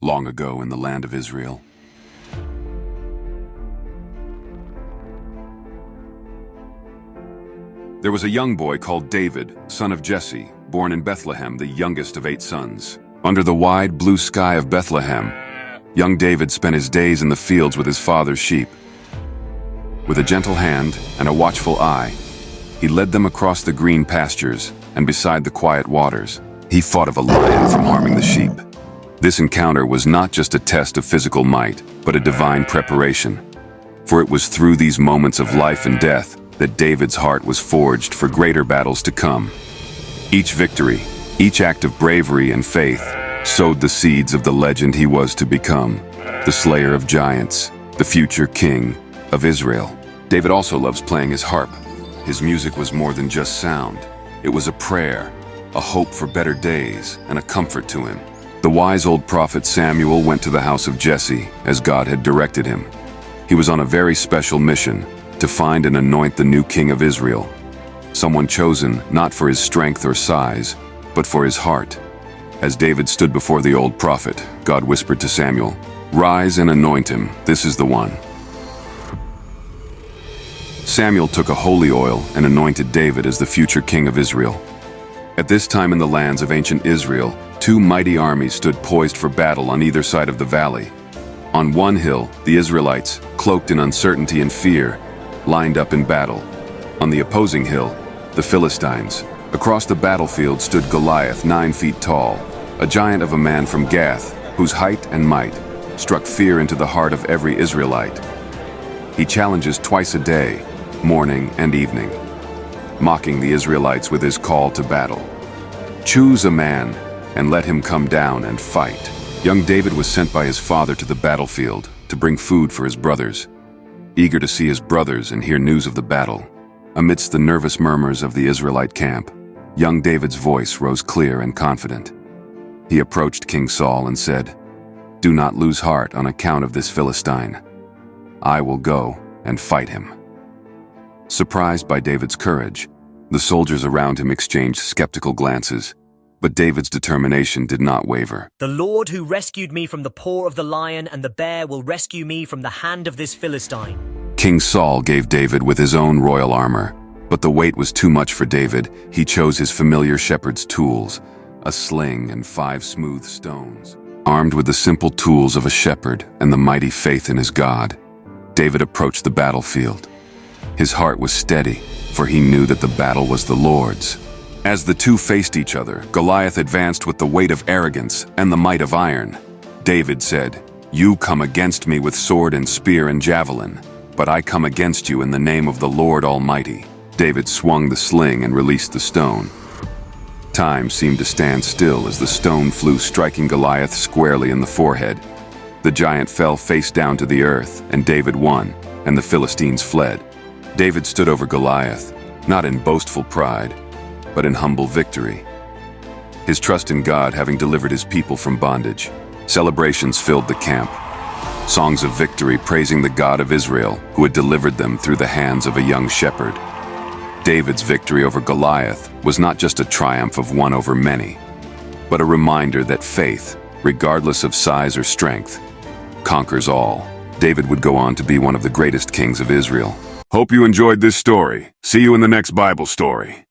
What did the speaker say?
Long ago in the land of Israel. There was a young boy called David, son of Jesse, born in Bethlehem, the youngest of 8 sons. Under the wide blue sky of Bethlehem, young David spent his days in the fields with his father's sheep. With a gentle hand and a watchful eye, he led them across the green pastures and beside the quiet waters. He fought off a lion from harming the sheep. This encounter was not just a test of physical might, but a divine preparation. For it was through these moments of life and death that David's heart was forged for greater battles to come. Each victory, each act of bravery and faith, sowed the seeds of the legend he was to become, the slayer of giants, the future king of Israel. David also loves playing his harp. His music was more than just sound. It was a prayer, a hope for better days, and a comfort to him. The wise old prophet Samuel went to the house of Jesse, as God had directed him. He was on a very special mission, to find and anoint the new king of Israel, someone chosen not for his strength or size, but for his heart. As David stood before the old prophet, God whispered to Samuel, "Rise and anoint him, this is the one." Samuel took a holy oil and anointed David as the future king of Israel. At this time in the lands of ancient Israel, 2 mighty armies stood poised for battle on either side of the valley. On one hill, the Israelites, cloaked in uncertainty and fear, lined up in battle. On the opposing hill, the Philistines. Across the battlefield stood Goliath, 9 feet tall, a giant of a man from Gath, whose height and might struck fear into the heart of every Israelite. He challenges twice a day, morning and evening, mocking the Israelites with his call to battle. Choose a man and let him come down and fight. Young David was sent by his father to the battlefield to bring food for his brothers. Eager to see his brothers and hear news of the battle, amidst the nervous murmurs of the Israelite camp, young David's voice rose clear and confident. He approached King Saul and said, "Do not lose heart on account of this Philistine. I will go and fight him." Surprised by David's courage, the soldiers around him exchanged skeptical glances, but David's determination did not waver. "The Lord who rescued me from the paw of the lion and the bear will rescue me from the hand of this Philistine." King Saul gave David with his own royal armor, but the weight was too much for David. He chose his familiar shepherd's tools, a sling and 5 smooth stones. Armed with the simple tools of a shepherd and the mighty faith in his God, David approached the battlefield. His heart was steady, for he knew that the battle was the Lord's. As the two faced each other, Goliath advanced with the weight of arrogance and the might of iron. David said, "You come against me with sword and spear and javelin, but I come against you in the name of the Lord Almighty." David swung the sling and released the stone. Time seemed to stand still as the stone flew, striking Goliath squarely in the forehead. The giant fell face down to the earth, and David won, and the Philistines fled. David stood over Goliath, not in boastful pride, but in humble victory. His trust in God having delivered his people from bondage. Celebrations filled the camp. Songs of victory praising the God of Israel, who had delivered them through the hands of a young shepherd. David's victory over Goliath was not just a triumph of one over many, but a reminder that faith, regardless of size or strength, conquers all. David would go on to be one of the greatest kings of Israel. Hope you enjoyed this story. See you in the next Bible story.